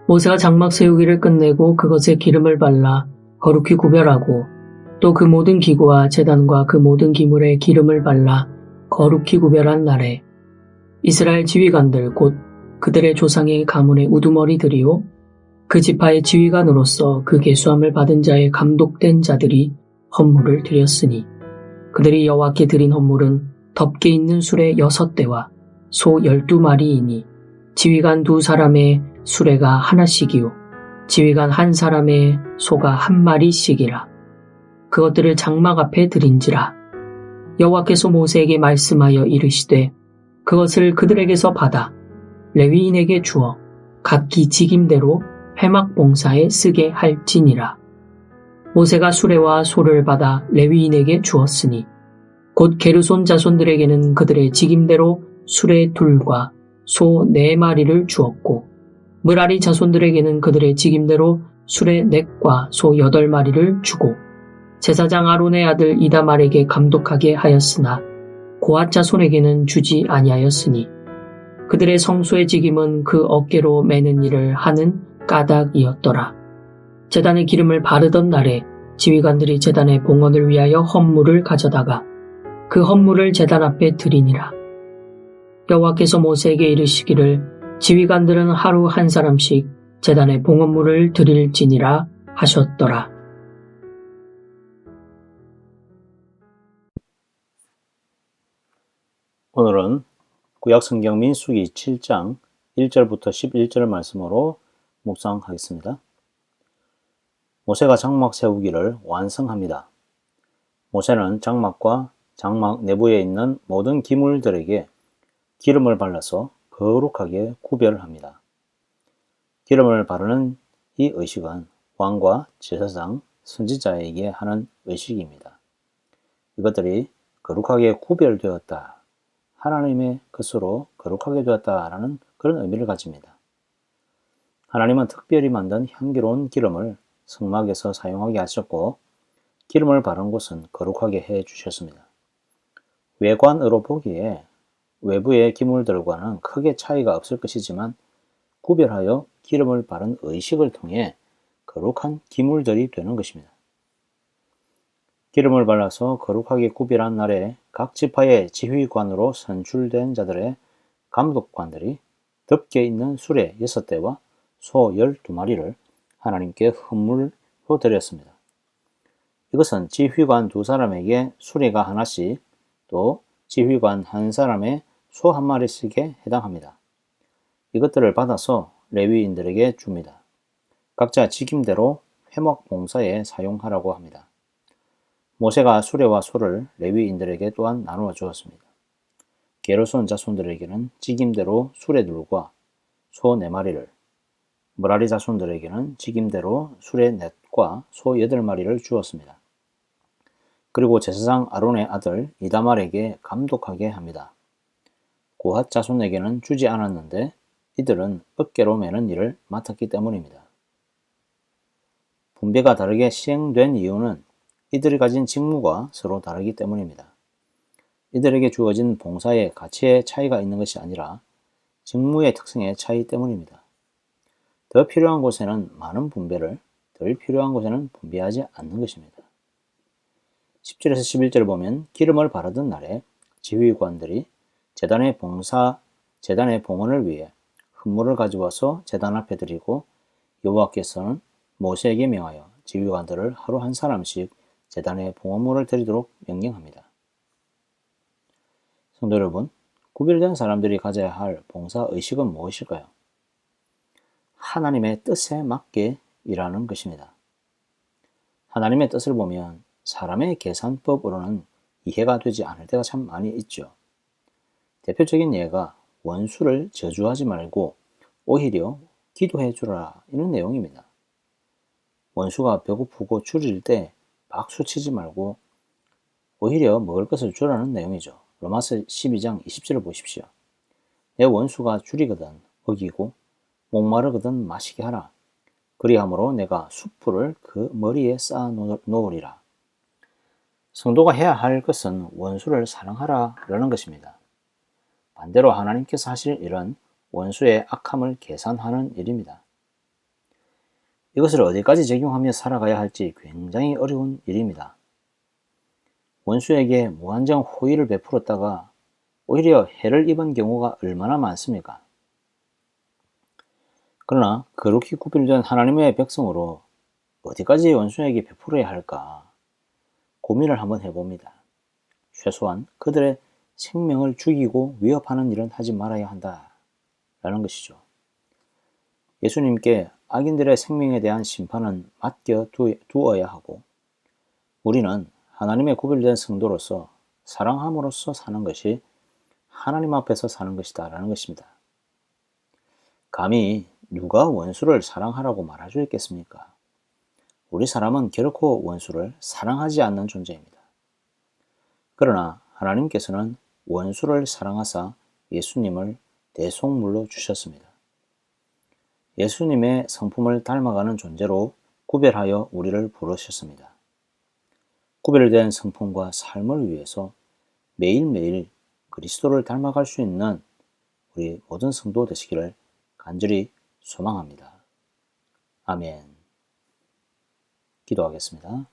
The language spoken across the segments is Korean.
모세가 장막 세우기를 끝내고 그것에 기름을 발라 거룩히 구별하고 또 그 모든 기구와 제단과 그 모든 기물에 기름을 발라 거룩히 구별한 날에 이스라엘 지휘관들 곧 그들의 조상의 가문의 우두머리들이요 그 지파의 지휘관으로서 그 계수함을 받은 자의 감독된 자들이 헌물을 드렸으니 그들이 여호와께 드린 헌물은 덮개 있는 수레 6대와 소 12마리이니 지휘관 2사람의 수레가 하나씩이요 지휘관 1사람의 소가 1마리씩이라. 그것들을 장막 앞에 드린지라. 여호와께서 모세에게 말씀하여 이르시되 그것을 그들에게서 받아 레위인에게 주어 각기 직임대로 회막 봉사에 쓰게 할지니라. 모세가 수레와 소를 받아 레위인에게 주었으니 곧 게르손 자손들에게는 그들의 직임대로 수레 2과 소 4마리를 주었고 므라리 자손들에게는 그들의 직임대로 수레 4과 소 8마리를 주고 제사장 아론의 아들 이다말에게 감독하게 하였으나 고앗 자손에게는 주지 아니하였으니 그들의 성소의 직임은 그 어깨로 매는 일을 하는 까닭이었더라. 제단에 기름을 바르던 날에 지휘관들이 제단의 봉헌을 위하여 헌물을 가져다가 그 헌물을 제단 앞에 드리니라. 여호와께서 모세에게 이르시기를 지휘관들은 하루 1사람씩 제단의 봉헌물을 드릴지니라 하셨더라. 오늘은 구약성경 민수기 7장 1절부터 11절 말씀으로 묵상하겠습니다. 모세가 장막 세우기를 완성합니다. 모세는 장막과 장막 내부에 있는 모든 기물들에게 기름을 발라서 거룩하게 구별합니다. 기름을 바르는 이 의식은 왕과 제사장, 선지자에게 하는 의식입니다. 이것들이 거룩하게 구별되었다. 하나님의 것으로 거룩하게 되었다라는 그런 의미를 가집니다. 하나님은 특별히 만든 향기로운 기름을 성막에서 사용하게 하셨고 기름을 바른 곳은 거룩하게 해 주셨습니다. 외관으로 보기에 외부의 기물들과는 크게 차이가 없을 것이지만 구별하여 기름을 바른 의식을 통해 거룩한 기물들이 되는 것입니다. 기름을 발라서 거룩하게 구별한 날에 각 지파의 지휘관으로 선출된 자들의 감독관들이 덮개 있는 수레 6대와 소 12마리를 하나님께 헌물로 드렸습니다. 이것은 지휘관 2사람에게 수레가 하나씩 또 지휘관 1사람의 소 1마리씩에 해당합니다. 이것들을 받아서 레위인들에게 줍니다. 각자 직임대로 회막 봉사에 사용하라고 합니다. 모세가 수레와 소를 레위인들에게 또한 나누어 주었습니다. 게르손 자손들에게는 직임대로 수레 2과 소 4마리를, 므라리 자손들에게는 직임대로 수레 4과 소 8마리를 주었습니다. 그리고 제사장 아론의 아들 이다말에게 감독하게 합니다. 고앗 자손에게는 주지 않았는데 이들은 어깨로 매는 일을 맡았기 때문입니다. 분배가 다르게 시행된 이유는 이들이 가진 직무가 서로 다르기 때문입니다. 이들에게 주어진 봉사의 가치에 차이가 있는 것이 아니라 직무의 특성의 차이 때문입니다. 더 필요한 곳에는 많은 분배를, 덜 필요한 곳에는 분배하지 않는 것입니다. 10절에서 11절을 보면 기름을 바르던 날에 지휘관들이 제단의 봉헌을 위해 헌물을 가져와서 제단 앞에 드리고 여호와께서는 모세에게 명하여 지휘관들을 하루 1사람씩 제단에 봉헌물을 드리도록 명령합니다. 성도 여러분, 구별된 사람들이 가져야 할 봉사 의식은 무엇일까요? 하나님의 뜻에 맞게 일하는 것입니다. 하나님의 뜻을 보면 사람의 계산법으로는 이해가 되지 않을 때가 참 많이 있죠. 대표적인 예가 원수를 저주하지 말고 오히려 기도해 주라 이런 내용입니다. 원수가 배고프고 줄일 때 박수 치지 말고 오히려 먹을 것을 주라는 내용이죠. 로마서 12장 20절을 보십시오. 내 원수가 줄이거든 먹이고 목마르거든 마시게 하라. 그리함으로 내가 숯불을 그 머리에 쌓아 놓으리라. 성도가 해야 할 것은 원수를 사랑하라라는 것입니다. 반대로 하나님께서 하실 일은 원수의 악함을 계산하는 일입니다. 이것을 어디까지 적용하며 살아가야 할지 굉장히 어려운 일입니다. 원수에게 무한정 호의를 베풀었다가 오히려 해를 입은 경우가 얼마나 많습니까? 그러나 거룩히 구별된 하나님의 백성으로 어디까지 원수에게 베풀어야 할까 고민을 한번 해봅니다. 최소한 그들의 생명을 죽이고 위협하는 일은 하지 말아야 한다라는 것이죠. 예수님께 악인들의 생명에 대한 심판은 맡겨 두어야 하고 우리는 하나님의 구별된 성도로서 사랑함으로써 사는 것이 하나님 앞에서 사는 것이다 라는 것입니다. 감히 누가 원수를 사랑하라고 말할 수 있겠습니까? 우리 사람은 결코 원수를 사랑하지 않는 존재입니다. 그러나 하나님께서는 원수를 사랑하사 예수님을 대속물로 주셨습니다. 예수님의 성품을 닮아가는 존재로 구별하여 우리를 부르셨습니다. 구별된 성품과 삶을 위해서 매일매일 그리스도를 닮아갈 수 있는 우리 모든 성도 되시기를 간절히 소망합니다. 아멘. 기도하겠습니다.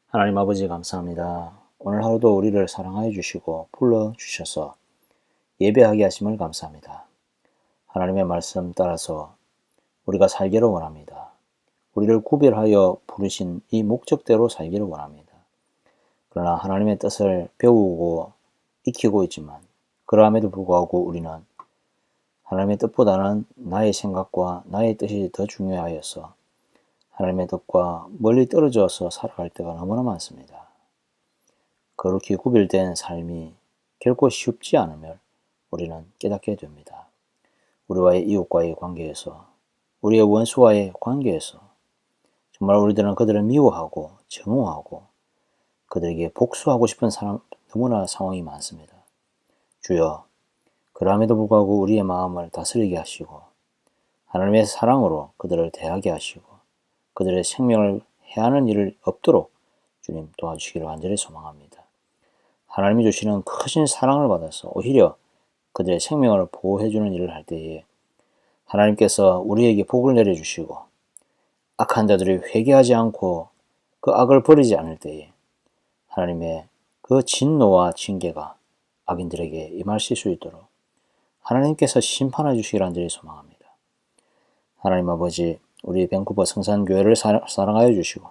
하나님 아버지 감사합니다. 오늘 하루도 우리를 사랑하여 주시고 불러주셔서 예배하게 하심을 감사합니다. 하나님의 말씀 따라서 우리가 살기를 원합니다. 우리를 구별하여 부르신 이 목적대로 살기를 원합니다. 그러나 하나님의 뜻을 배우고 익히고 있지만 그러함에도 불구하고 우리는 하나님의 뜻보다는 나의 생각과 나의 뜻이 더 중요하여서 하나님의 뜻과 멀리 떨어져서 살아갈 때가 너무나 많습니다. 거룩히 구별된 삶이 결코 쉽지 않음을 우리는 깨닫게 됩니다. 우리와의 이웃과의 관계에서 우리의 원수와의 관계에서 정말 우리들은 그들을 미워하고 증오하고 그들에게 복수하고 싶은 너무나 상황이 많습니다. 주여, 그럼에도 불구하고 우리의 마음을 다스리게 하시고 하나님의 사랑으로 그들을 대하게 하시고 그들의 생명을 해하는 일을 없도록 주님 도와주시기를 간절히 소망합니다. 하나님이 주시는 크신 사랑을 받아서 오히려 그들의 생명을 보호해주는 일을 할 때에 하나님께서 우리에게 복을 내려주시고 악한 자들이 회개하지 않고 그 악을 버리지 않을 때에 하나님의 그 진노와 징계가 악인들에게 임하실 수 있도록 하나님께서 심판해 주시기를 간절히 소망합니다. 하나님 아버지, 우리 밴쿠버 성산교회를 사랑하여 주시고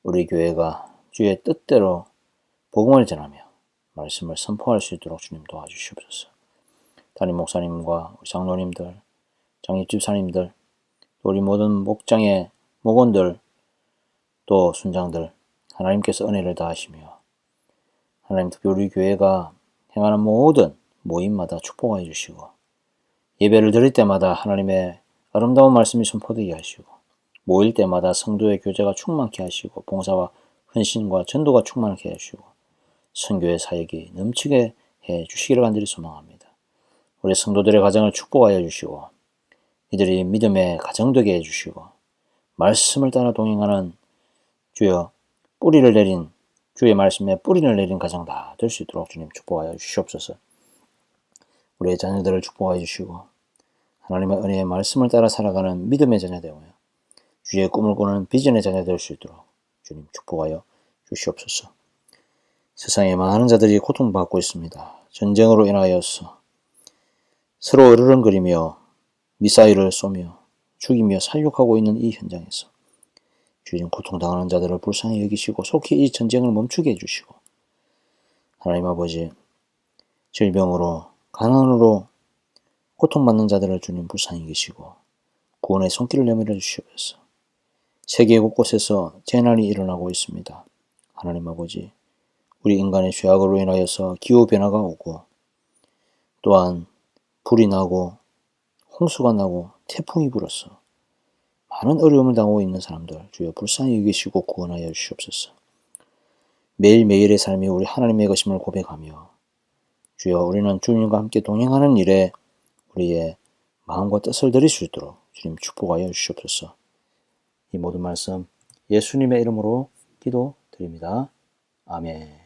우리 교회가 주의 뜻대로 복음을 전하며 말씀을 선포할 수 있도록 주님 도와주시옵소서. 담임 목사님과 우리 장로님들, 장립집사님들, 우리 모든 목장의 목원들, 또 순장들 하나님께서 은혜를 다하시며 하나님 특히 우리 교회가 행하는 모든 모임마다 축복하여 주시고 예배를 드릴 때마다 하나님의 아름다운 말씀이 선포되게 하시고 모일 때마다 성도의 교제가 충만케 하시고 봉사와 헌신과 전도가 충만케 하시고 선교의 사역이 넘치게 해 주시기를 간절히 소망합니다. 우리 성도들의 가정을 축복하여 주시고 이들이 믿음의 가정되게 해주시고 말씀을 따라 동행하는 주여 뿌리를 내린 주의 말씀에 뿌리를 내린 가정 다 될 수 있도록 주님 축복하여 주시옵소서. 우리의 자녀들을 축복하여 주시고 하나님의 은혜의 말씀을 따라 살아가는 믿음의 자녀 되어요. 주의 꿈을 꾸는 비전의 자녀 될 수 있도록 주님 축복하여 주시옵소서. 세상에 많은 자들이 고통받고 있습니다. 전쟁으로 인하여서 서로 으르렁거리며 미사일을 쏘며 죽이며 살육하고 있는 이 현장에서 주님 고통당하는 자들을 불쌍히 여기시고 속히 이 전쟁을 멈추게 해주시고 하나님 아버지 질병으로 가난으로 고통받는 자들을 주님 불쌍히 여기시고 구원의 손길을 내밀어 주시옵소서. 세계 곳곳에서 재난이 일어나고 있습니다. 하나님 아버지 우리 인간의 죄악으로 인하여서 기후변화가 오고 또한 불이 나고 홍수가 나고 태풍이 불어서 많은 어려움을 당하고 있는 사람들 주여 불쌍히 여기시고 구원하여 주시옵소서. 매일매일의 삶이 우리 하나님의 것임을 고백하며 주여 우리는 주님과 함께 동행하는 일에 우리의 마음과 뜻을 드릴 수 있도록 주님 축복하여 주시옵소서. 이 모든 말씀 예수님의 이름으로 기도드립니다. 아멘.